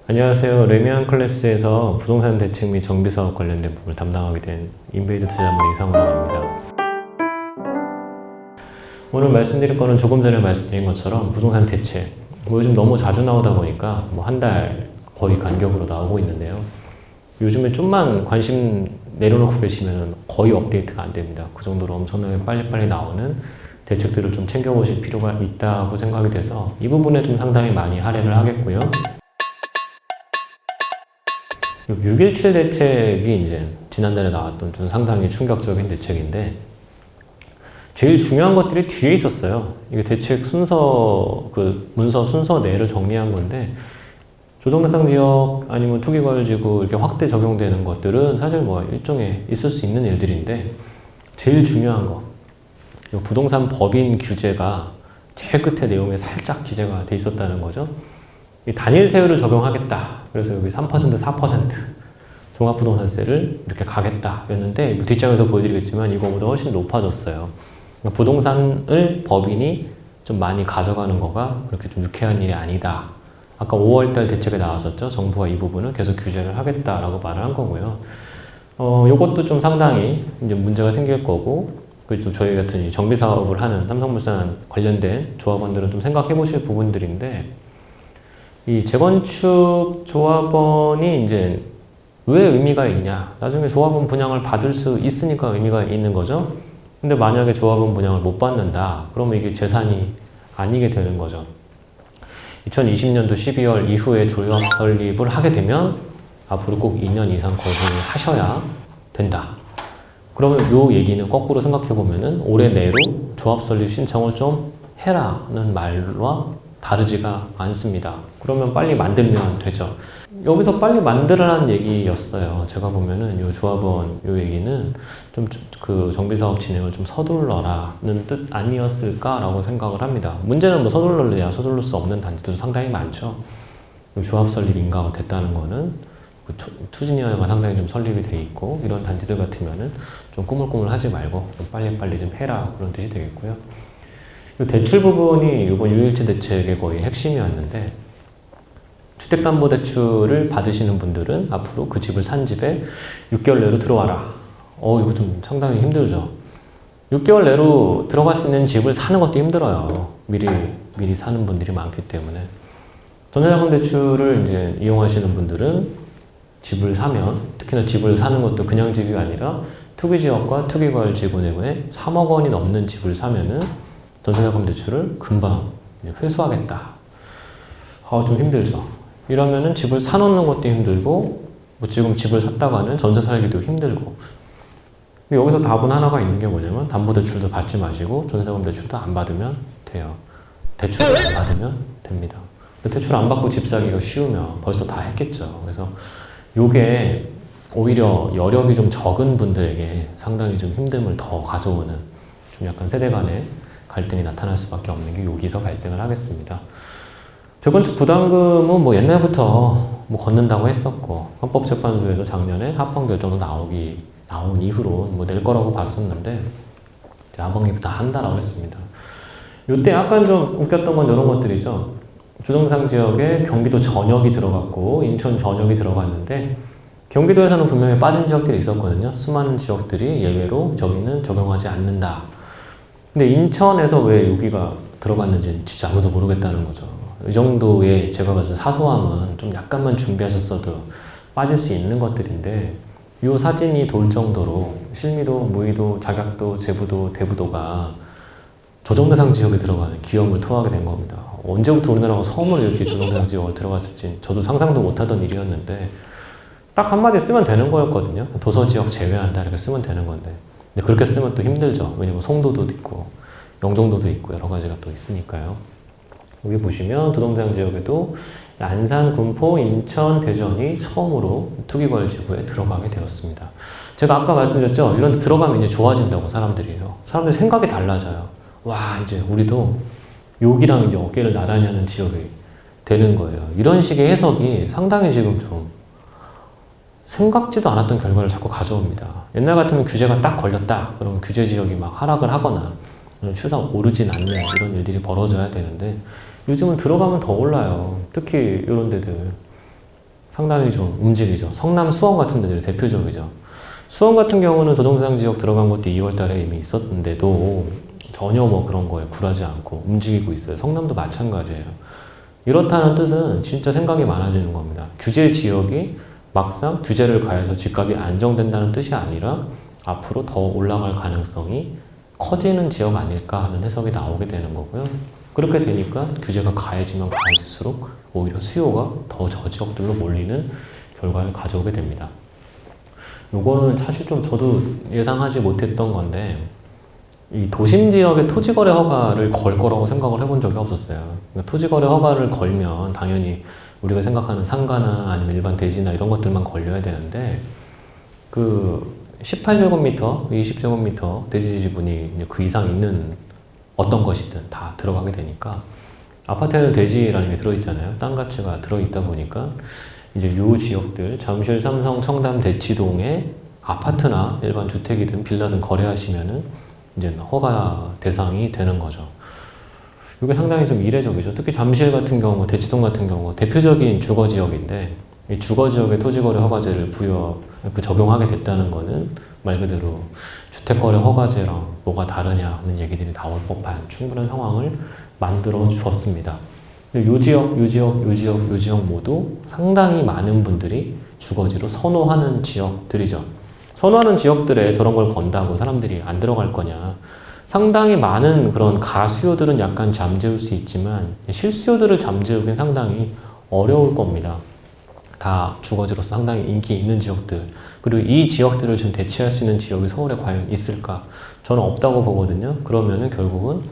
안녕하세요. 레미안 클래스에서 부동산 대책 및 정비사업 관련된 부분을 담당하게 된 인베이드 투자자문 이상우라고 합니다. 오늘 말씀드릴 거는 조금 전에 말씀드린 것처럼 부동산 대책, 요즘 너무 자주 나오다 보니까 한 달 거의 간격으로 나오고 있는데요. 요즘에 좀만 관심 내려놓고 계시면 거의 업데이트가 안 됩니다. 그 정도로 엄청나게 빨리빨리 나오는 대책들을 좀 챙겨보실 필요가 있다고 생각이 돼서 이 부분에 좀 상당히 많이 할애를 하겠고요. 6.17 대책이 이제 지난달에 나왔던 좀 상당히 충격적인 대책인데 제일 중요한 것들이 뒤에 있었어요. 이게 대책 순서, 문서 순서 내를 정리한 건데 조정대상 지역 아니면 투기과열지구 이렇게 확대 적용되는 것들은 사실 일종의 있을 수 있는 일들인데 제일 중요한 거, 이 부동산 법인 규제가 제일 끝에 내용에 살짝 기재가 돼 있었다는 거죠. 이 단일 세율을 적용하겠다. 그래서 여기 3%, 4% 종합부동산세를 이렇게 가겠다 였는데 뒷장에서 보여드리겠지만 이거보다 훨씬 높아졌어요. 그러니까 부동산을 법인이 좀 많이 가져가는 거가 그렇게 좀 유쾌한 일이 아니다. 아까 5월달 대책에 나왔었죠. 정부가 이 부분을 계속 규제를 하겠다라고 말을 한 거고요. 요것도 좀 상당히 이제 문제가 생길 거고, 또 저희 같은 이 정비 사업을 하는 삼성물산 관련된 조합원들은 좀 생각해 보실 부분들인데, 이 재건축 조합원이 이제 왜 의미가 있냐? 나중에 조합원 분양을 받을 수 있으니까 의미가 있는 거죠. 근데 만약에 조합원 분양을 못 받는다, 그러면 이게 재산이 아니게 되는 거죠. 2020년도 12월 이후에 조합 설립을 하게 되면 앞으로 꼭 2년 이상 거주를 하셔야 된다. 그러면 요 얘기는 거꾸로 생각해 보면은 올해 내로 조합 설립 신청을 좀 해라는 말과 다르지가 않습니다. 그러면 빨리 만들면 되죠. 여기서 빨리 만들어라는 얘기였어요. 제가 보면은 요 조합원 요 얘기는 좀 그 정비사업 진행을 좀 서둘러라는 뜻 아니었을까라고 생각을 합니다. 문제는 서둘러야 서둘러 수 없는 단지도 상당히 많죠. 조합 설립 인가가 됐다는 거는 투지니어가 상당히 좀 설립이 돼 있고 이런 단지들 같으면은 좀 꾸물꾸물하지 말고 좀 빨리빨리 좀 해라 그런 뜻이 되겠고요. 이 대출 부분이 이번 6.17 대책의 거의 핵심이었는데 주택담보대출을 받으시는 분들은 앞으로 그 집을 산 집에 6개월 내로 들어와라. 이거 좀 상당히 힘들죠. 6개월 내로 들어갈 수 있는 집을 사는 것도 힘들어요. 미리 사는 분들이 많기 때문에. 전세자금 대출을 이제 이용하시는 분들은 집을 사면, 특히나 집을 사는 것도 그냥 집이 아니라 투기지역과 투기과열지구 내에 3억 원이 넘는 집을 사면은 전세자금 대출을 금방 회수하겠다. 좀 힘들죠. 이러면은 집을 사놓는 것도 힘들고, 지금 집을 샀다가는 전세 살기도 힘들고. 근데 여기서 답은 하나가 있는 게 뭐냐면, 담보대출도 받지 마시고, 전세자금 대출도 안 받으면 돼요. 대출을 안 받으면 됩니다. 대출 안 받고 집 사기가 쉬우면 벌써 다 했겠죠. 그래서 요게 오히려 여력이 좀 적은 분들에게 상당히 좀 힘듦을 더 가져오는 좀 약간 세대 간의 갈등이 나타날 수밖에 없는 게 여기서 발생을 하겠습니다. 재건축 부담금은 옛날부터 걷는다고 했었고 헌법재판소에서 작년에 합헌 결정도 나온 이후로 낼 거라고 봤었는데 하반기부터 한다라고 했습니다. 이때 약간 좀 웃겼던 건 이런 것들이죠. 조정상 지역에 경기도 전역이 들어갔고 인천 전역이 들어갔는데 경기도에서는 분명히 빠진 지역들이 있었거든요. 수많은 지역들이 예외로 저기는 적용하지 않는다. 근데 인천에서 왜 여기가 들어갔는지 진짜 아무도 모르겠다는 거죠. 이 정도의 제가 봤을 때 사소함은 좀 약간만 준비하셨어도 빠질 수 있는 것들인데 이 사진이 돌 정도로 실미도, 무의도, 작약도, 제부도, 대부도가 조정대상 지역에 들어가는 기염을 토하게 된 겁니다. 언제부터 우리나라가 처음으로 이렇게 조정대상 지역을 들어갔을지 저도 상상도 못하던 일이었는데 딱 한마디 쓰면 되는 거였거든요. 도서지역 제외한다 이렇게 쓰면 되는 건데 근데 그렇게 쓰면 또 힘들죠. 왜냐면 송도도 있고 영종도도 있고 여러 가지가 또 있으니까요. 여기 보시면 조정대상 지역에도 안산, 군포, 인천, 대전이 처음으로 투기과열지구에 들어가게 되었습니다. 제가 아까 말씀드렸죠. 이런 데 들어가면 이제 좋아진다고 사람들이요. 사람들 생각이 달라져요. 와 이제 우리도 여기랑 이제 어깨를 나란히 하는 지역이 되는 거예요. 이런 식의 해석이 상당히 지금 좀 생각지도 않았던 결과를 자꾸 가져옵니다. 옛날 같으면 규제가 딱 걸렸다. 그러면 규제 지역이 막 하락을 하거나 추상 오르진 않는 이런 일들이 벌어져야 되는데 요즘은 들어가면 더 올라요. 특히 이런 데들 상당히 좀 움직이죠. 성남 수원 같은 데들이 대표적이죠. 수원 같은 경우는 조정대상 지역 들어간 것도 2월 달에 이미 있었는데도 전혀 뭐 그런 거에 굴하지 않고 움직이고 있어요. 성남도 마찬가지예요. 이렇다는 뜻은 진짜 생각이 많아지는 겁니다. 규제 지역이 막상 규제를 가해서 집값이 안정된다는 뜻이 아니라 앞으로 더 올라갈 가능성이 커지는 지역 아닐까 하는 해석이 나오게 되는 거고요. 그렇게 되니까 규제가 가해지면 가해질수록 오히려 수요가 더 저 지역들로 몰리는 결과를 가져오게 됩니다. 요거는 사실 좀 저도 예상하지 못했던 건데, 이 도심 지역의 토지거래 허가를 걸 거라고 생각을 해본 적이 없었어요. 그러니까 토지거래 허가를 걸면 당연히 우리가 생각하는 상가나 아니면 일반 대지나 이런 것들만 걸려야 되는데, 그 18제곱미터, 20제곱미터 대지 지분이 그 이상 있는 어떤 것이든 다 들어가게 되니까, 아파트에는 대지라는 게 들어있잖아요. 땅 가치가 들어있다 보니까 이제 요 지역들, 잠실, 삼성, 청담, 대치동에 아파트나 일반 주택이든 빌라든 거래하시면은 이제 허가 대상이 되는 거죠. 이게 상당히 좀 이례적이죠. 특히 잠실 같은 경우, 대치동 같은 경우 대표적인 주거 지역인데, 이 주거 지역의 토지거래 허가제를 적용하게 됐다는 거는 말 그대로 주택거래 허가제랑 뭐가 다르냐 하는 얘기들이 나올 법한 충분한 상황을 만들어 주었습니다. 요 지역, 요 지역, 요 지역, 요 지역 모두 상당히 많은 분들이 주거지로 선호하는 지역들이죠. 선호하는 지역들에 저런 걸 건다고 사람들이 안 들어갈 거냐. 상당히 많은 그런 가수요들은 약간 잠재울 수 있지만 실수요들을 잠재우긴 상당히 어려울 겁니다. 다 주거지로서 상당히 인기 있는 지역들, 그리고 이 지역들을 좀 대체할 수 있는 지역이 서울에 과연 있을까? 저는 없다고 보거든요. 그러면은 결국은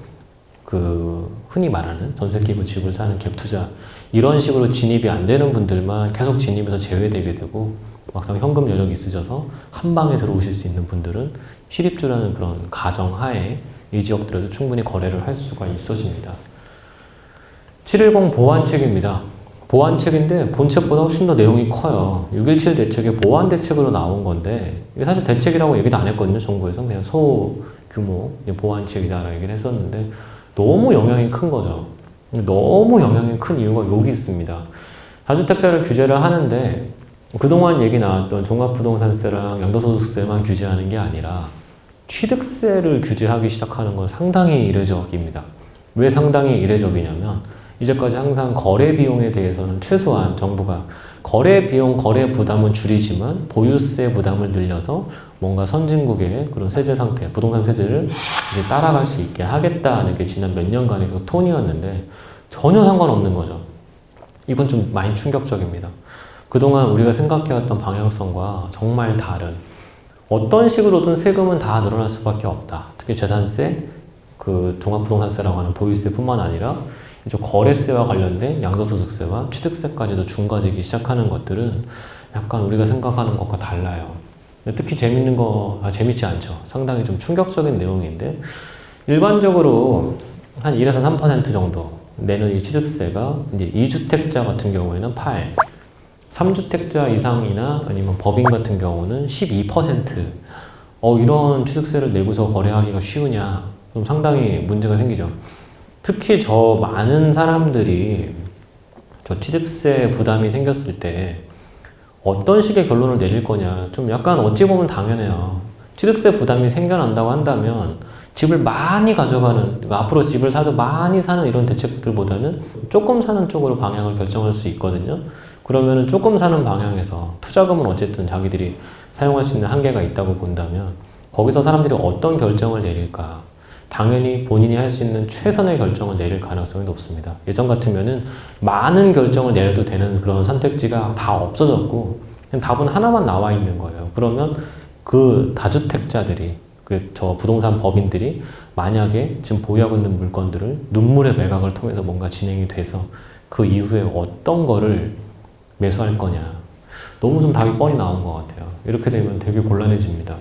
그 흔히 말하는 전세기부 집을 사는 갭투자, 이런 식으로 진입이 안 되는 분들만 계속 진입해서 제외되게 되고, 막상 현금 여력이 있으셔서 한 방에 들어오실 수 있는 분들은 실입주라는 그런 가정하에 이 지역들에도 충분히 거래를 할 수가 있어집니다. 710 보완책입니다. 보완책인데 본책보다 훨씬 더 내용이 커요. 6.17 대책의 보완 대책으로 나온 건데, 이게 사실 대책이라고 얘기도 안 했거든요. 정부에서 그냥 소규모 보완책이다라고 얘기를 했었는데, 너무 영향이 큰 거죠. 너무 영향이 큰 이유가 여기 있습니다. 다주택자를 규제를 하는데 그동안 얘기 나왔던 종합부동산세랑 양도소득세만 규제하는 게 아니라 취득세를 규제하기 시작하는 건 상당히 이례적입니다. 왜 상당히 이례적이냐면, 이제까지 항상 거래 비용에 대해서는 최소한 정부가 거래 비용, 거래 부담은 줄이지만 보유세 부담을 늘려서 뭔가 선진국의 그런 세제 상태, 부동산 세제를 이제 따라갈 수 있게 하겠다는 게 지난 몇 년간의 그 톤이었는데 전혀 상관없는 거죠. 이건 좀 많이 충격적입니다. 그동안 우리가 생각해왔던 방향성과 정말 다른, 어떤 식으로든 세금은 다 늘어날 수밖에 없다. 특히 재산세, 그 종합부동산세라고 하는 보유세뿐만 아니라 이제 거래세와 관련된 양도소득세와 취득세까지도 중과되기 시작하는 것들은 약간 우리가 생각하는 것과 달라요. 특히 재밌지 않죠. 상당히 좀 충격적인 내용인데, 일반적으로 한 1에서 3% 정도 내는 이 취득세가 이제 2주택자 같은 경우에는 8, 3주택자 이상이나 아니면 법인 같은 경우는 12%. 이런 취득세를 내고서 거래하기가 쉬우냐? 좀 상당히 문제가 생기죠. 특히 저 많은 사람들이 저 취득세 부담이 생겼을 때 어떤 식의 결론을 내릴 거냐, 좀 약간 어찌 보면 당연해요. 취득세 부담이 생겨난다고 한다면 집을 많이 가져가는, 앞으로 집을 사도 많이 사는 이런 대책들보다는 조금 사는 쪽으로 방향을 결정할 수 있거든요. 그러면은 조금 사는 방향에서 투자금은 어쨌든 자기들이 사용할 수 있는 한계가 있다고 본다면 거기서 사람들이 어떤 결정을 내릴까? 당연히 본인이 할 수 있는 최선의 결정을 내릴 가능성이 높습니다. 예전 같으면은 많은 결정을 내려도 되는 그런 선택지가 다 없어졌고 그냥 답은 하나만 나와 있는 거예요. 그러면 그 다주택자들이, 저 부동산 법인들이 만약에 지금 보유하고 있는 물건들을 눈물의 매각을 통해서 뭔가 진행이 돼서 그 이후에 어떤 거를 매수할 거냐, 너무 좀 답이 뻔히 나온 것 같아요. 이렇게 되면 되게 곤란해집니다.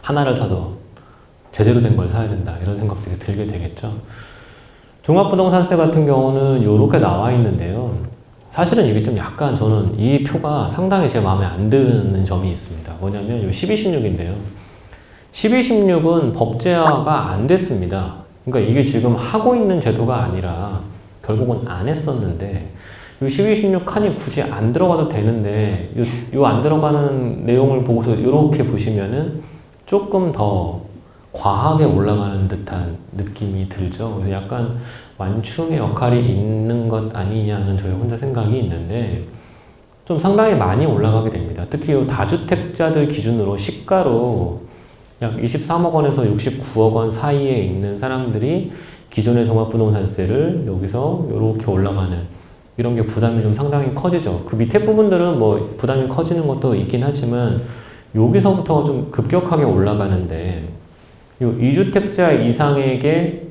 하나를 사도 제대로 된 걸 사야 된다, 이런 생각들이 들게 되겠죠. 종합부동산세 같은 경우는 이렇게 나와 있는데요. 사실은 이게 좀 약간 저는 이 표가 상당히 제 마음에 안 드는 점이 있습니다. 뭐냐면 이 1216인데요. 1216은 법제화가 안 됐습니다. 그러니까 이게 지금 하고 있는 제도가 아니라 결국은 안 했었는데, 이 12, 16 칸이 굳이 안 들어가도 되는데 요 안 들어가는 내용을 보고서 이렇게 보시면은 조금 더 과하게 올라가는 듯한 느낌이 들죠. 그래서 약간 완충의 역할이 있는 것 아니냐는 저희 혼자 생각이 있는데 좀 상당히 많이 올라가게 됩니다. 특히 이 다주택자들 기준으로 시가로 약 23억 원에서 69억 원 사이에 있는 사람들이 기존의 종합부동산세를 여기서 이렇게 올라가는 이런 게 부담이 좀 상당히 커지죠. 그 밑에 부분들은 뭐 부담이 커지는 것도 있긴 하지만 여기서부터 좀 급격하게 올라가는데 이 2주택자 이상에게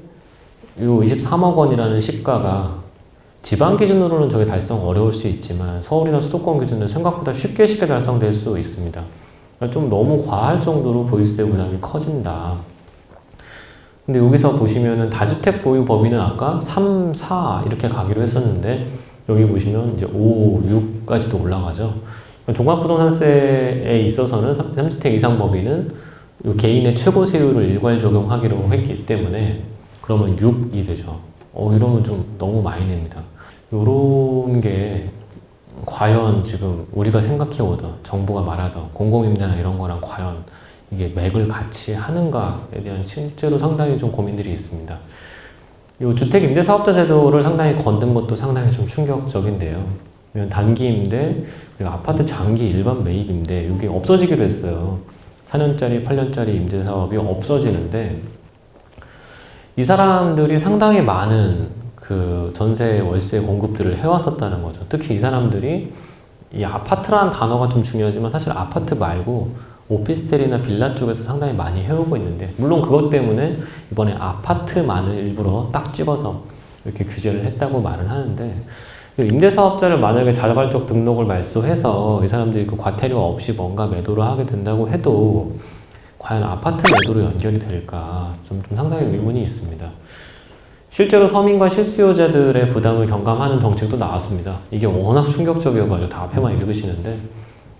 이 23억 원이라는 시가가 지방 기준으로는 저게 달성 어려울 수 있지만 서울이나 수도권 기준으로 생각보다 쉽게 달성될 수 있습니다. 그러니까 좀 너무 과할 정도로 보유세 부담이 커진다. 근데 여기서 보시면은 다주택 보유 범위는 아까 3, 4 이렇게 가기로 했었는데 여기 보시면 이제 5, 6까지도 올라가죠. 종합부동산세에 있어서는 3주택 이상 범위는 개인의 최고 세율을 일괄 적용하기로 했기 때문에 그러면 6이 되죠. 이러면 좀 너무 많이 냅니다. 요런 게 과연 지금 우리가 생각해오던 정부가 말하던 공공임대나 이런 거랑 과연 이게 맥을 같이 하는가에 대한 실제로 상당히 좀 고민들이 있습니다. 이 주택임대사업자 제도를 상당히 건든 것도 상당히 좀 충격적인데요. 단기 임대, 그리고 아파트 장기 일반 매입 임대 이게 없어지기로 했어요. 4년짜리, 8년짜리 임대 사업이 없어지는데 이 사람들이 상당히 많은 그 전세, 월세 공급들을 해왔었다는 거죠. 특히 이 사람들이 이 아파트라는 단어가 좀 중요하지만 사실 아파트 말고 오피스텔이나 빌라 쪽에서 상당히 많이 해오고 있는데 물론 그것 때문에 이번에 아파트만을 일부러 딱 집어서 이렇게 규제를 했다고 말은 하는데 임대사업자를 만약에 자발적 등록을 말소해서 이 사람들이 그 과태료 없이 뭔가 매도를 하게 된다고 해도 과연 아파트 매도로 연결이 될까 좀 상당히 의문이 있습니다. 실제로 서민과 실수요자들의 부담을 경감하는 정책도 나왔습니다. 이게 워낙 충격적이어가지고 다 앞에만 읽으시는데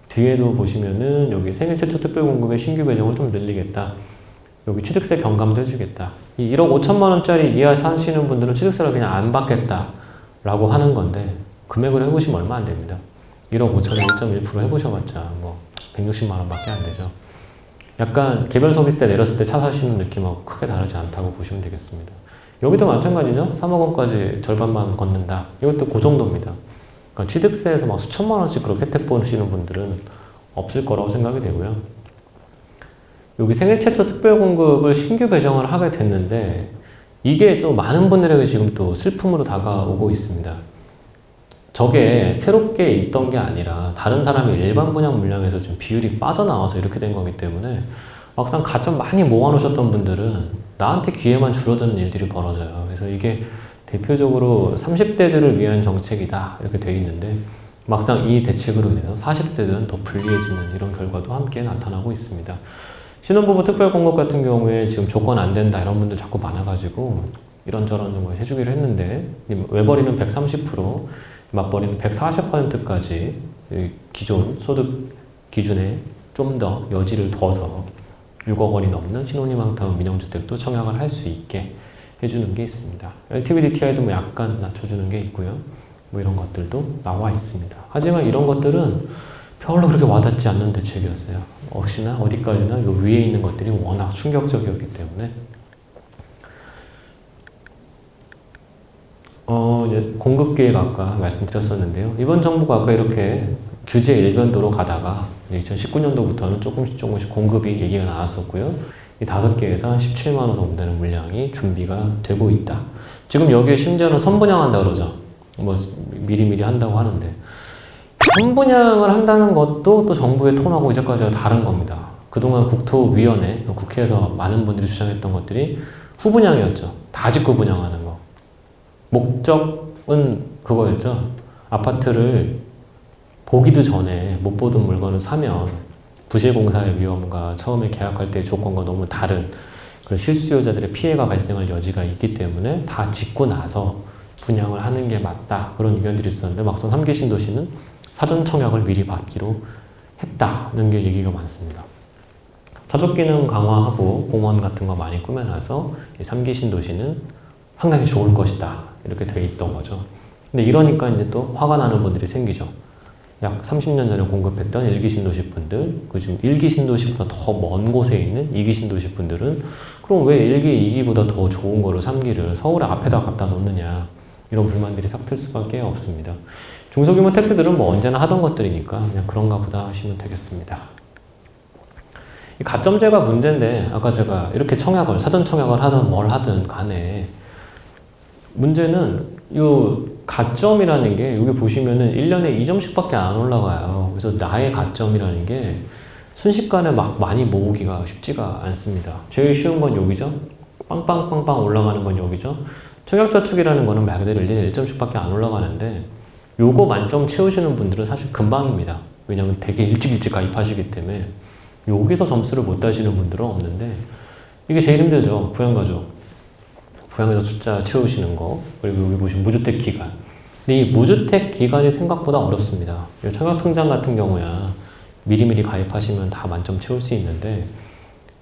뒤에도 보시면은 여기 생애 최초 특별공급의 신규 배정을 좀 늘리겠다. 여기 취득세 경감도 해주겠다. 이 1억 5천만 원짜리 이하 사시는 분들은 취득세를 그냥 안 받겠다 라고 하는 건데 금액을 해보시면 얼마 안 됩니다. 1억 5천에 1.1% 해보셔봤자 뭐 160만 원밖에 안 되죠. 약간 개별 소비세 내렸을 때 차 사시는 느낌하고 크게 다르지 않다고 보시면 되겠습니다. 여기도 마찬가지죠. 3억 원까지 절반만 걷는다. 이것도 그 정도입니다. 그러니까 취득세에서 막 수천만 원씩 그렇게 혜택 보시는 분들은 없을 거라고 생각이 되고요. 여기 생애 최초 특별공급을 신규 배정을 하게 됐는데 이게 좀 많은 분들에게 지금 또 슬픔으로 다가오고 있습니다. 저게 새롭게 있던 게 아니라 다른 사람이 일반 분양 물량에서 좀 비율이 빠져나와서 이렇게 된 거기 때문에 막상 가점 많이 모아놓으셨던 분들은 나한테 기회만 줄어드는 일들이 벌어져요. 그래서 이게 대표적으로 30대들을 위한 정책이다 이렇게 돼 있는데 막상 이 대책으로 인해서 40대들은 더 불리해지는 이런 결과도 함께 나타나고 있습니다. 신혼부부 특별공급 같은 경우에 지금 조건 안 된다 이런 분들 자꾸 많아가지고 이런저런 걸 해주기로 했는데 외벌이는 130%, 맞벌이는 140%까지 기존 소득 기준에 좀 더 여지를 둬서 6억 원이 넘는 신혼희망타운 민영주택도 청약을 할 수 있게 해주는 게 있습니다. LTV DTI도 뭐 약간 낮춰주는 게 있고요. 뭐 이런 것들도 나와 있습니다. 하지만 이런 것들은 별로 그렇게 와닿지 않는 대책이었어요. 혹시나 어디까지나 요 위에 있는 것들이 워낙 충격적이었기 때문에 이제 공급계획 아까 말씀드렸었는데요. 이번 정부가 아까 이렇게 규제 일변도로 가다가 2019년도부터는 조금씩 공급이 얘기가 나왔었고요. 이 5개에서 한 17만 원 정도 되는 물량이 준비가 되고 있다. 지금 여기에 심지어는 선분양한다 그러죠. 뭐 미리미리 한다고 하는데 선분양을 한다는 것도 또 정부의 톤하고 이제까지와 다른 겁니다. 그동안 국토위원회, 국회에서 많은 분들이 주장했던 것들이 후분양이었죠. 다 짓고 분양하는 거. 목적은 그거였죠. 아파트를 보기도 전에 못 보던 물건을 사면 부실공사의 위험과 처음에 계약할 때의 조건과 너무 다른 그 실수요자들의 피해가 발생할 여지가 있기 때문에 다 짓고 나서 분양을 하는 게 맞다. 그런 의견들이 있었는데 막상 3기 신도시는 사전 청약을 미리 받기로 했다는 게 얘기가 많습니다. 차적 기능 강화하고 공원 같은 거 많이 꾸며놔서 3기 신도시는 상당히 좋을 것이다. 이렇게 돼 있던 거죠. 근데 이러니까 이제 또 화가 나는 분들이 생기죠. 약 30년 전에 공급했던 1기 신도시 분들, 그 지금 1기 신도시보다 더 먼 곳에 있는 2기 신도시 분들은 그럼 왜 1기, 2기보다 더 좋은 거를 3기를 서울에 앞에다 갖다 놓느냐, 이런 불만들이 삭틀 수밖에 없습니다. 중소규모 택지들은 뭐 언제나 하던 것들이니까 그냥 그런가 보다 하시면 되겠습니다. 이 가점제가 문제인데, 아까 제가 이렇게 청약을, 사전 청약을 하든 뭘 하든 간에 문제는 이 가점이라는 게 여기 보시면은 1년에 2점씩밖에 안 올라가요. 그래서 나의 가점이라는 게 순식간에 막 많이 모으기가 쉽지가 않습니다. 제일 쉬운 건 여기죠. 빵빵빵빵 올라가는 건 여기죠. 청약저축이라는 거는 말 그대로 1년에 1점씩밖에 안 올라가는데 요거 만점 채우시는 분들은 사실 금방입니다. 왜냐면 되게 일찍 가입하시기 때문에 여기서 점수를 못 따시는 분들은 없는데 이게 제일 힘들죠. 부양가족. 부양가족 숫자 채우시는 거, 그리고 여기 보시면 무주택 기간. 근데 이 무주택 기간이 생각보다 어렵습니다. 청약통장 같은 경우야 미리미리 가입하시면 다 만점 채울 수 있는데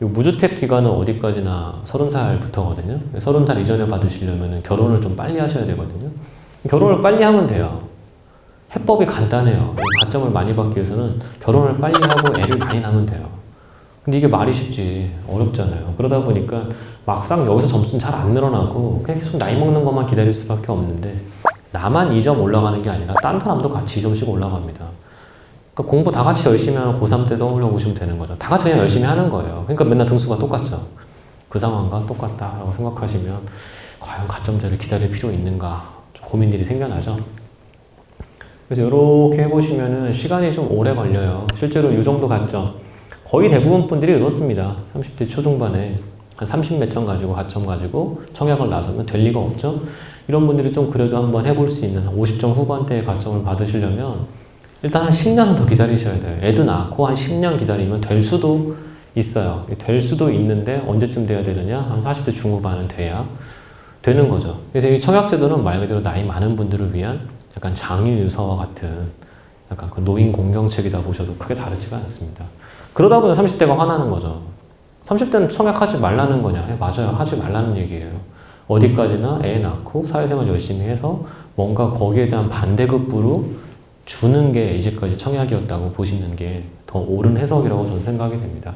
이 무주택 기간은 어디까지나 30살부터거든요. 30살 이전에 받으시려면 결혼을 좀 빨리 하셔야 되거든요. 결혼을 빨리 하면 돼요. 해법이 간단해요. 가점을 많이 받기 위해서는 결혼을 빨리 하고 애를 많이 낳으면 돼요. 근데 이게 말이 쉽지 어렵잖아요. 그러다 보니까 막상 여기서 점수는 잘 안 늘어나고 그냥 계속 나이 먹는 것만 기다릴 수밖에 없는데 나만 2점 올라가는 게 아니라 딴 사람도 같이 2점씩 올라갑니다. 그러니까 공부 다 같이 열심히 하면 고3 때 떠올려 보시면 되는 거죠. 다 같이 그냥 열심히 하는 거예요. 그러니까 맨날 등수가 똑같죠. 그 상황과 똑같다라고 생각하시면 과연 가점제를 기다릴 필요 있는가 좀 고민들이 생겨나죠. 그래서 이렇게 해보시면은 시간이 좀 오래 걸려요. 실제로 이 정도 가점 거의 대부분 분들이 이렇습니다. 30대 초중반에 한 30몇 점 가지고 가점 가지고 청약을 나서면 될 리가 없죠. 이런 분들이 좀 그래도 한번 해볼 수 있는 50점 후반대의 가점을 받으시려면 일단 한 10년은 더 기다리셔야 돼요. 애도 낳고 한 10년 기다리면 될 수도 있어요. 될 수도 있는데 언제쯤 돼야 되느냐? 한 40대 중후반은 돼야 되는 거죠. 그래서 이 청약제도는 말 그대로 나이 많은 분들을 위한 약간 장유유서와 같은 약간 그 노인 공경책이다 보셔도 크게 다르지가 않습니다. 그러다 보면 30대가 화나는 거죠. 30대는 청약하지 말라는 거냐? 네, 맞아요. 하지 말라는 얘기예요. 어디까지나 애 낳고 사회생활 열심히 해서 뭔가 거기에 대한 반대급부로 주는 게 이제까지 청약이었다고 보시는 게 더 옳은 해석이라고 저는 생각이 됩니다.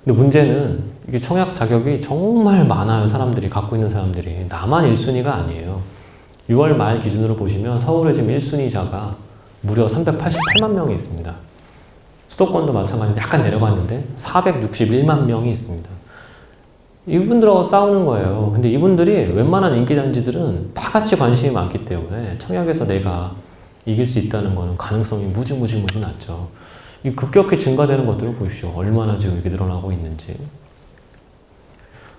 근데 문제는 이게 청약 자격이 정말 많아요. 사람들이 갖고 있는 사람들이. 나만 1순위가 아니에요. 6월 말 기준으로 보시면 서울에 지금 1순위자가 무려 388만 명이 있습니다. 수도권도 마찬가지로 약간 내려갔는데 461만 명이 있습니다. 이분들하고 싸우는 거예요. 근데 이분들이 웬만한 인기단지들은 다 같이 관심이 많기 때문에 청약에서 내가 이길 수 있다는 거는 가능성이 무지 낮죠. 이 급격히 증가되는 것들을 보십시오. 얼마나 지금 이렇게 늘어나고 있는지.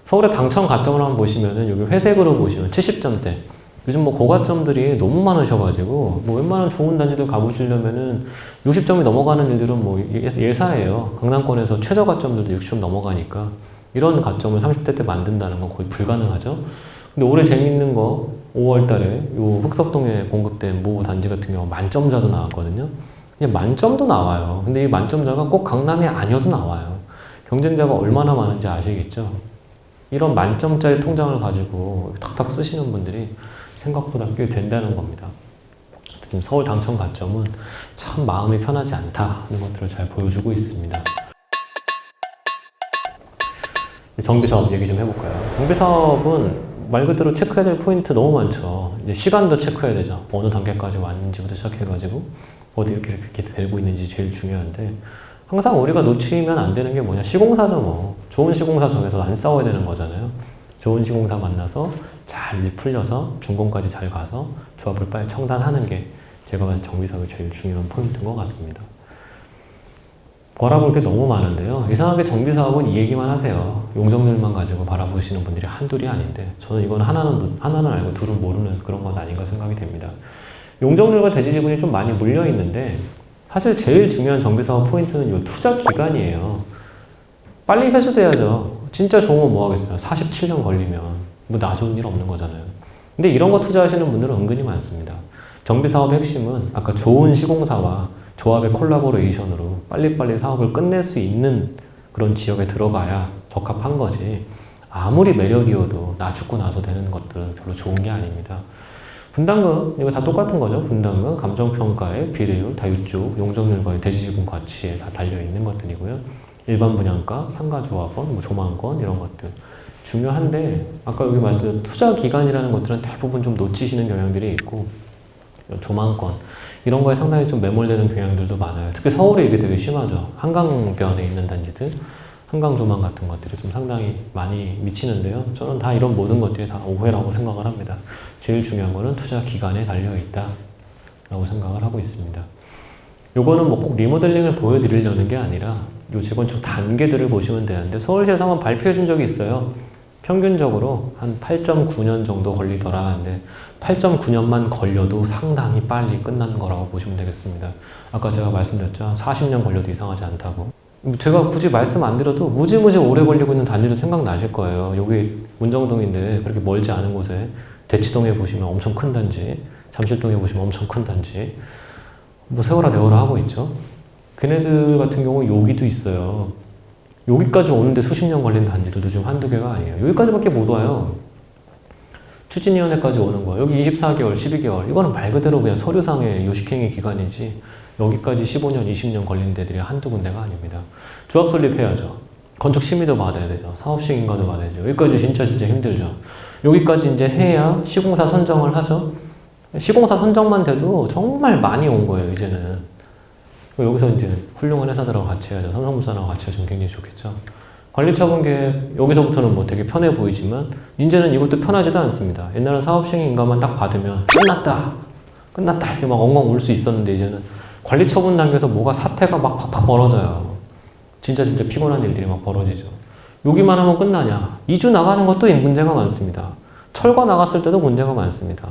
서울의 당첨 가점을 한번 보시면은 여기 회색으로 보시면 70점대. 요즘 뭐 고가점들이 너무 많으셔가지고 뭐 웬만한 좋은 단지들 가보시려면은 60점이 넘어가는 일들은 뭐 예사예요. 강남권에서 최저 가점들도 60점 넘어가니까 이런 가점을 30대 때 만든다는 건 거의 불가능하죠. 근데 올해 재밌는 거 5월 달에 요 흑석동에 공급된 모 단지 같은 경우 만점자도 나왔거든요. 그냥 만점도 나와요. 근데 이 만점자가 꼭 강남이 아니어도 나와요. 경쟁자가 얼마나 많은지 아시겠죠? 이런 만점짜리 통장을 가지고 탁탁 쓰시는 분들이 생각보다 꽤 된다는 겁니다. 지금 서울 당첨 가점은 참 마음이 편하지 않다는 것들을 잘 보여주고 있습니다. 정비사업 얘기 좀 해볼까요? 정비사업은 말 그대로 체크해야 될 포인트 너무 많죠. 이제 시간도 체크해야 되죠. 어느 단계까지 왔는지부터 시작해가지고 어디 이렇게 되고 있는지 제일 중요한데 항상 우리가 놓치면 안 되는 게 뭐냐? 시공사죠 뭐. 좋은 시공사 정해서 안 싸워야 되는 거잖아요. 좋은 시공사 만나서 잘 일 풀려서 준공까지 잘 가서 조합을 빨리 청산하는 게 제가 봤을 때 정비사업의 제일 중요한 포인트인 것 같습니다. 바라볼 게 너무 많은데요. 이상하게 정비사업은 이 얘기만 하세요. 용적률만 가지고 바라보시는 분들이 한둘이 아닌데 저는 이건 하나는 알고 둘은 모르는 그런 건 아닌가 생각이 됩니다. 용적률과 대지지분이 좀 많이 물려 있는데 사실 제일 중요한 정비사업 포인트는 이 투자 기간이에요. 빨리 회수돼야죠. 진짜 좋으면 뭐 하겠어요. 47년 걸리면 뭐 나 좋은 일 없는 거잖아요. 근데 이런 거 투자하시는 분들은 은근히 많습니다. 정비사업의 핵심은 아까 좋은 시공사와 조합의 콜라보레이션으로 빨리빨리 사업을 끝낼 수 있는 그런 지역에 들어가야 적합한 거지 아무리 매력이어도 나 죽고 나서 되는 것들은 별로 좋은 게 아닙니다. 분담금, 이거 다 똑같은 거죠. 분담금, 감정평가의 비례율, 다 이쪽, 용적률과의 대지지분 가치에 다 달려있는 것들이고요. 일반 분양가, 상가조합원, 뭐 조망권, 이런 것들. 중요한데, 아까 여기 말씀드린 투자기간이라는 것들은 대부분 좀 놓치시는 경향들이 있고, 조망권, 이런 거에 상당히 좀 매몰되는 경향들도 많아요. 특히 서울에 이게 되게 심하죠. 한강변에 있는 단지들, 한강조망 같은 것들이 좀 상당히 많이 미치는데요. 저는 다 이런 모든 것들이 다 오해라고 생각을 합니다. 제일 중요한 거는 투자 기간에 달려있다 라고 생각을 하고 있습니다. 요거는 뭐 꼭 리모델링을 보여드리려는 게 아니라 요 재건축 단계들을 보시면 되는데 서울시에서 한번 발표해 준 적이 있어요. 평균적으로 한 8.9년 정도 걸리더라 하는데 8.9년만 걸려도 상당히 빨리 끝나는 거라고 보시면 되겠습니다. 아까 제가 말씀드렸죠. 한 40년 걸려도 이상하지 않다고. 제가 굳이 말씀 안 드려도 무지무지 오래 걸리고 있는 단지도 생각나실 거예요. 여기 문정동인데 그렇게 멀지 않은 곳에 대치동에 보시면 엄청 큰 단지, 잠실동에 보시면 엄청 큰 단지, 뭐 세월아 네월아 하고 있죠. 걔네들 같은 경우 여기도 있어요. 여기까지 오는데 수십 년 걸린 단지들도 좀 한두 개가 아니에요. 여기까지밖에 못 와요. 추진위원회까지 오는 거예요. 여기 24개월, 12개월. 이거는 말 그대로 그냥 서류상의 요식행위 기간이지 여기까지 15년, 20년 걸린 데들이 한두 군데가 아닙니다. 조합 설립해야죠. 건축 심의도 받아야 되죠. 사업시행 인가도 받아야죠. 여기까지 진짜 힘들죠. 여기까지 이제 해야 시공사 선정을 하죠. 시공사 선정만 돼도 정말 많이 온 거예요, 이제는. 여기서 이제 훌륭한 회사들하고 같이 해야죠. 삼성물산하고 같이 해주면 굉장히 좋겠죠. 관리처분 계획, 여기서부터는 뭐 되게 편해 보이지만, 이제는 이것도 편하지도 않습니다. 옛날엔 사업시행 인가만 딱 받으면, 끝났다! 이렇게 막 엉엉 울 수 있었는데, 이제는 관리처분 단계에서 뭐가 사태가 막 팍팍 벌어져요. 진짜 피곤한 일들이 막 벌어지죠. 여기만 하면 끝나냐? 2주 나가는 것도 문제가 많습니다. 철거 나갔을 때도 문제가 많습니다.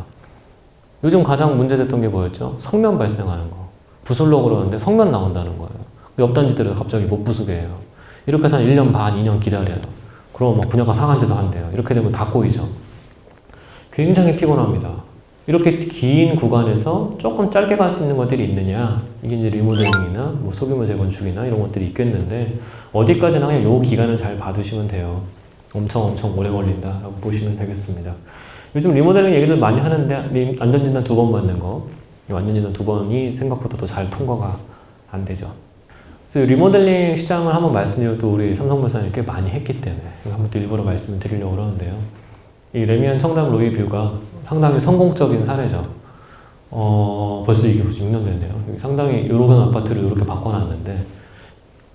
요즘 가장 문제됐던 게 뭐였죠? 성면 발생하는 거. 부술로 그러는데 성면 나온다는 거예요. 옆 단지들은 갑자기 못 부수게 해요. 이렇게 해서 한 1년 반, 2년 기다려요. 그럼 막 분양가 상한제도 한대요. 이렇게 되면 다 꼬이죠. 굉장히 피곤합니다. 이렇게 긴 구간에서 조금 짧게 갈 수 있는 것들이 있느냐? 이게 이제 리모델링이나 뭐 소규모 재건축이나 이런 것들이 있겠는데 어디까지나 그냥 요 기간을 잘 봐두시면 돼요. 엄청 오래 걸린다라고 보시면 되겠습니다. 요즘 리모델링 얘기들 많이 하는데 안전진단 2번 받는 거, 이 안전진단 2번이 생각보다 더 잘 통과가 안 되죠. 그래서 리모델링 시장을 한번 말씀드려도 우리 삼성물산이 꽤 많이 했기 때문에 한번 또 일부러 말씀을 드리려고 그러는데요. 이 레미안 청담 로이뷰가 상당히 성공적인 사례죠. 벌써 이게 6년 됐네요. 상당히 이런 아파트를 이렇게 바꿔놨는데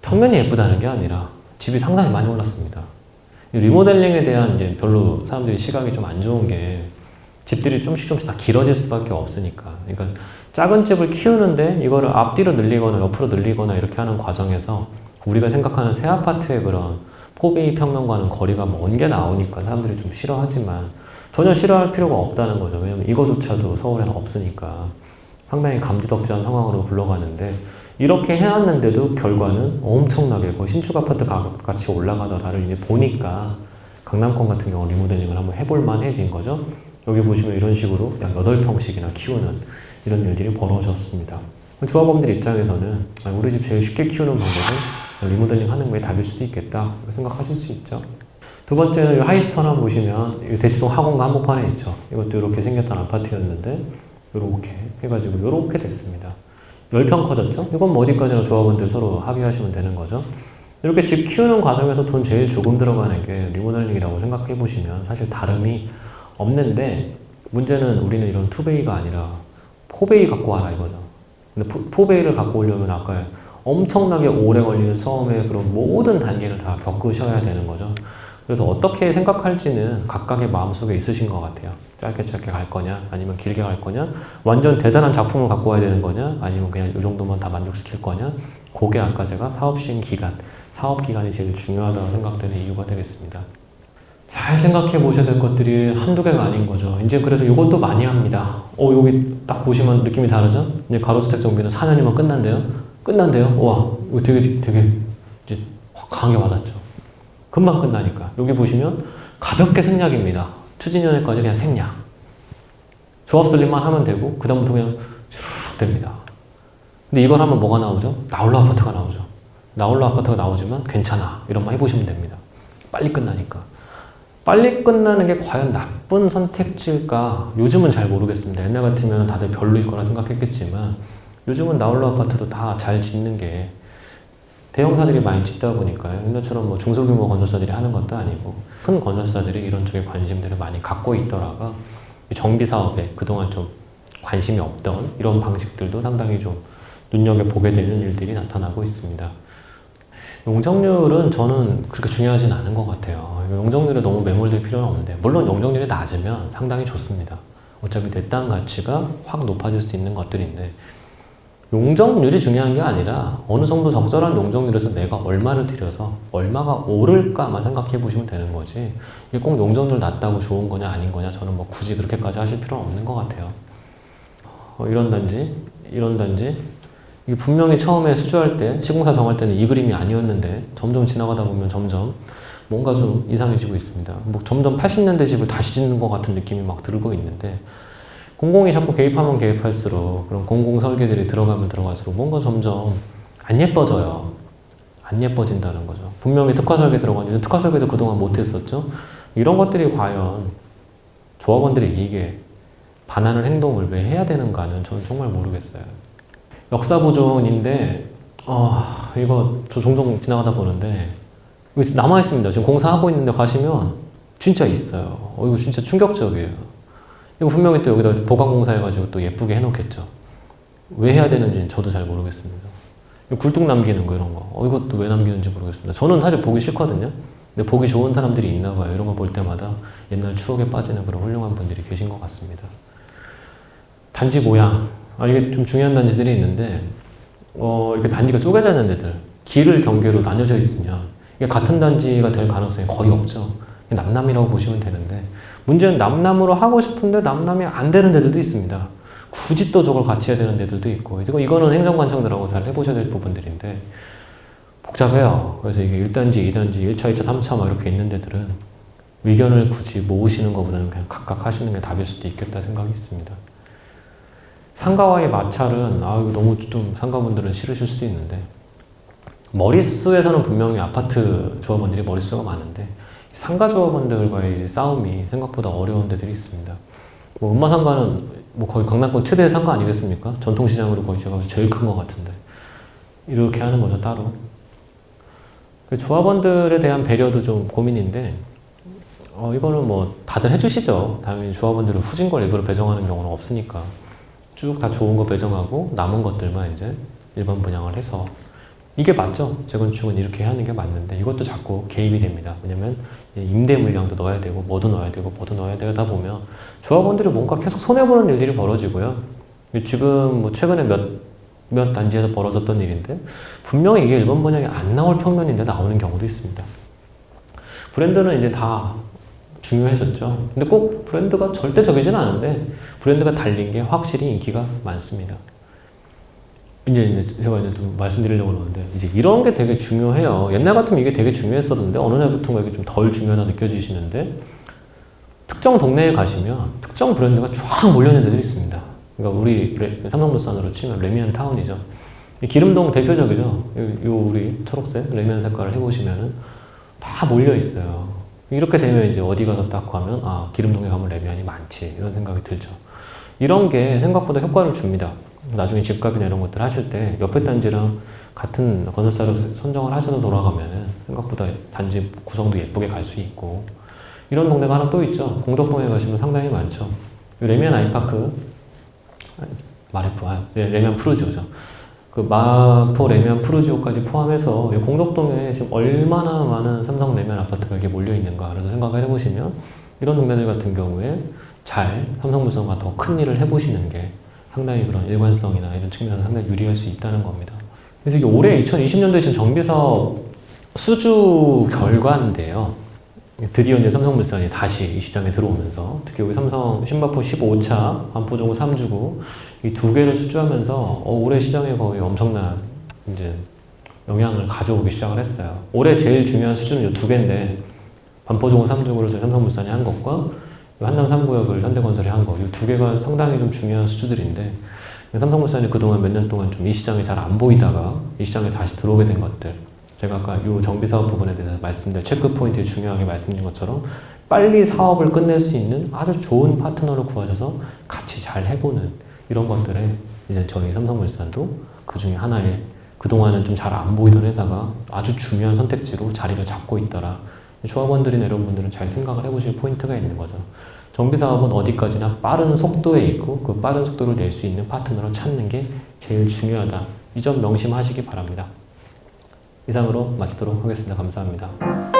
평면이 예쁘다는 게 아니라 집이 상당히 많이 올랐습니다. 리모델링에 대한 이제 별로 사람들이 시각이 좀 안 좋은 게 집들이 조금씩 다 길어질 수밖에 없으니까. 그러니까 작은 집을 키우는데 이거를 앞뒤로 늘리거나 옆으로 늘리거나 이렇게 하는 과정에서 우리가 생각하는 새 아파트의 그런 포베이 평면과는 거리가 먼 게 나오니까 사람들이 좀 싫어하지만 전혀 싫어할 필요가 없다는 거죠. 왜냐면 이거조차도 서울에는 없으니까 상당히 감지덕지한 상황으로 굴러가는데 이렇게 해놨는데도 결과는 엄청나게 거의 신축 아파트 가격같이 올라가더라를 이제 보니까 강남권 같은 경우 리모델링을 한번 해볼 만해진 거죠. 여기 보시면 이런 식으로 약 8평씩이나 키우는 이런 일들이 벌어졌습니다. 조합원들 입장에서는 우리 집 제일 쉽게 키우는 방법은 리모델링 하는 게 답일 수도 있겠다 생각하실 수 있죠. 두 번째는 하이스턴 보시면 대치동 학원가 한복판에 있죠. 이것도 이렇게 생겼던 아파트였는데 이렇게 해가지고 이렇게 됐습니다. 10평 커졌죠? 이건 뭐 어디까지나 조합원들 서로 합의하시면 되는 거죠. 이렇게 집 키우는 과정에서 돈 제일 조금 들어가는 게 리모델링이라고 생각해 보시면 사실 다름이 없는데 문제는 우리는 이런 투베이가 아니라 포베이 갖고 와라 이거죠. 근데 포베이를 갖고 오려면 아까 엄청나게 오래 걸리는 처음에 그런 모든 단계를 다 겪으셔야 되는 거죠. 그래서 어떻게 생각할지는 각각의 마음속에 있으신 것 같아요. 짧게 갈 거냐 아니면 길게 갈 거냐 완전 대단한 작품을 갖고 와야 되는 거냐 아니면 그냥 이 정도만 다 만족시킬 거냐 그게 아까 제가 사업시행 기간, 사업 기간이 제일 중요하다고 생각되는 이유가 되겠습니다. 잘 생각해 보셔야 될 것들이 한두 개가 아닌 거죠. 이제 그래서 이것도 많이 합니다. 여기 딱 보시면 느낌이 다르죠? 이제 가로주택 정비는 4년이면 끝난대요? 와, 이거 되게 이제 확 강하게 와닿죠. 금방 끝나니까. 여기 보시면 가볍게 생략입니다. 추진위원회까지 그냥 생략. 조합 설립만 하면 되고 그 다음부터 그냥 슉 됩니다. 근데 이걸 하면 뭐가 나오죠? 나홀로 아파트가 나오죠. 나홀로 아파트가 나오지만 괜찮아. 이런 말 해보시면 됩니다. 빨리 끝나니까. 빨리 끝나는 게 과연 나쁜 선택지일까? 요즘은 잘 모르겠습니다. 옛날 같으면 다들 별로일 거라 생각했겠지만 요즘은 나홀로 아파트도 다 잘 짓는 게 대형사들이 많이 짓다 보니까요. 옛날처럼 뭐 중소규모 건설사들이 하는 것도 아니고 큰 건설사들이 이런 쪽에 관심들을 많이 갖고 있더라가 정비 사업에 그동안 좀 관심이 없던 이런 방식들도 상당히 좀 눈여겨보게 되는 일들이 나타나고 있습니다. 용적률은 저는 그렇게 중요하진 않은 것 같아요. 용적률에 너무 매몰될 필요는 없는데 물론 용적률이 낮으면 상당히 좋습니다. 어차피 내 땅 가치가 확 높아질 수 있는 것들인데 용적률이 중요한 게 아니라 어느 정도 적절한 용적률에서 내가 얼마를 들여서 얼마가 오를까만 생각해 보시면 되는 거지 이게 꼭 용적률 낮다고 좋은 거냐 아닌 거냐 저는 뭐 굳이 그렇게까지 하실 필요는 없는 것 같아요. 이런 단지, 이런 단지 이게 분명히 처음에 수주할 때 시공사 정할 때는 이 그림이 아니었는데 점점 지나가다 보면 점점 뭔가 좀 이상해지고 있습니다. 뭐 점점 80년대 집을 다시 짓는 것 같은 느낌이 막 들고 있는데 공공이 자꾸 개입하면 개입할수록 그런 공공 설계들이 들어가면 들어갈수록 뭔가 점점 안 예뻐져요. 안 예뻐진다는 거죠. 분명히 특화 설계 들어가는데 특화 설계도 그동안 못했었죠. 이런 것들이 과연 조합원들의 이익에 반하는 행동을 왜 해야 되는가는 저는 정말 모르겠어요. 역사 보존인데 이거 저 종종 지나가다 보는데 이거 남아있습니다. 지금 공사하고 있는데 가시면 진짜 있어요. 이거 진짜 충격적이에요. 이거 분명히 또 여기다 보강공사 해가지고 또 예쁘게 해놓겠죠. 왜 해야 되는지는 저도 잘 모르겠습니다. 굴뚝 남기는 거 이런 거 이것도 왜 남기는지 모르겠습니다. 저는 사실 보기 싫거든요. 근데 보기 좋은 사람들이 있나 봐요. 이런 거 볼 때마다 옛날 추억에 빠지는 그런 훌륭한 분들이 계신 것 같습니다. 단지 모양 이게 좀 중요한 단지들이 있는데 이렇게 단지가 쪼개져 있는 데들 길을 경계로 나뉘어져 있으면 이게 같은 단지가 될 가능성이 거의 없죠. 남남이라고 보시면 되는데 문제는 남남으로 하고 싶은데 남남이 안 되는 데들도 있습니다. 굳이 또 저걸 같이 해야 되는 데들도 있고 이거는 행정관청들하고 잘 해보셔야 될 부분들인데 복잡해요. 그래서 이게 1단지, 2단지, 1차, 2차, 3차 막 이렇게 있는 데들은 의견을 굳이 모으시는 것보다는 그냥 각각 하시는 게 답일 수도 있겠다 생각이 있습니다. 상가와의 마찰은 이거 너무 좀 상가분들은 싫으실 수도 있는데 머릿수에서는 분명히 아파트 조합원들이 머릿수가 많은데 상가 조합원들과의 싸움이 생각보다 어려운 데들이 있습니다. 뭐 음마상가는 뭐 거의 강남권 최대 상가 아니겠습니까? 전통시장으로 거의 제가 제일 큰 것 같은데 이렇게 하는 거죠 따로. 조합원들에 대한 배려도 좀 고민인데 이거는 뭐 다들 해주시죠. 당연히 조합원들은 후진 걸 일부러 배정하는 경우는 없으니까 쭉 다 좋은 거 배정하고 남은 것들만 이제 일반 분양을 해서 이게 맞죠? 재건축은 이렇게 하는 게 맞는데 이것도 자꾸 개입이 됩니다. 왜냐면 임대 물량도 넣어야 되고 뭐도 넣어야 되고 뭐도 넣어야 되다 보면 조합원들이 뭔가 계속 손해보는 일들이 벌어지고요. 지금 뭐 최근에 몇 단지에서 벌어졌던 일인데 분명히 이게 일반 분양이 안 나올 평면인데 나오는 경우도 있습니다. 브랜드는 이제 다 중요해졌죠. 근데 꼭 브랜드가 절대적이진 않은데 브랜드가 달린 게 확실히 인기가 많습니다. 이제 제가 이제 좀 말씀드리려고 그러는데 이제 이런 게 되게 중요해요. 옛날 같으면 이게 되게 중요했었는데 어느 날부터가 이게 좀 덜 중요하다 느껴지시는데 특정 동네에 가시면 특정 브랜드가 쫙 몰려있는 데들이 있습니다. 그러니까 우리 삼성물산으로 치면 레미안 타운이죠. 기름동 대표적이죠. 요 우리 초록색 레미안 색깔을 해보시면은 다 몰려 있어요. 이렇게 되면 이제 어디 가서 딱 가면 기름동에 가면 레미안이 많지 이런 생각이 들죠. 이런 게 생각보다 효과를 줍니다. 나중에 집값이나 이런 것들 하실 때 옆에 단지랑 같은 건설사를 선정을 하셔서 돌아가면 생각보다 단지 구성도 예쁘게 갈 수 있고 이런 동네가 하나 또 있죠. 공덕동에 가시면 상당히 많죠. 레미안 아이파크 레미안 푸르지오죠. 그 마포 레미안 푸르지오까지 포함해서 공덕동에 지금 얼마나 많은 삼성 레미안 아파트가 이렇게 몰려 있는가라는 생각을 해보시면 이런 동네들 같은 경우에 잘 삼성물산과 더 큰 일을 해보시는 게 상당히 그런 일관성이나 이런 측면에서 상당히 유리할 수 있다는 겁니다. 그래서 이게 올해 2020년도에 지금 정비사업 수주 결과인데요. 드디어 이제 삼성물산이 다시 이 시장에 들어오면서 특히 여기 삼성 신바포 15차, 반포종구 3주구 이 두 개를 수주하면서 올해 시장에 거의 엄청난 이제 영향을 가져오기 시작을 했어요. 올해 제일 중요한 수주는 이 두 개인데 반포종구 3주구를 삼성물산이 한 것과 한남 3구역을 현대건설이 한 거, 이 두 개가 상당히 좀 중요한 수주들인데 삼성물산이 그동안 몇 년 동안 좀 이 시장에 잘 안 보이다가 이 시장에 다시 들어오게 된 것들 제가 아까 이 정비사업 부분에 대해서 말씀드린 체크 포인트에 중요하게 말씀드린 것처럼 빨리 사업을 끝낼 수 있는 아주 좋은 파트너를 구하셔서 같이 잘 해보는 이런 것들에 이제 저희 삼성물산도 그 중에 하나에 그동안은 좀 잘 안 보이던 회사가 아주 중요한 선택지로 자리를 잡고 있더라. 조합원들이나 이런 분들은 잘 생각을 해보실 포인트가 있는 거죠. 정비사업은 어디까지나 빠른 속도에 있고 그 빠른 속도를 낼 수 있는 파트너를 찾는 게 제일 중요하다. 이 점 명심하시기 바랍니다. 이상으로 마치도록 하겠습니다. 감사합니다.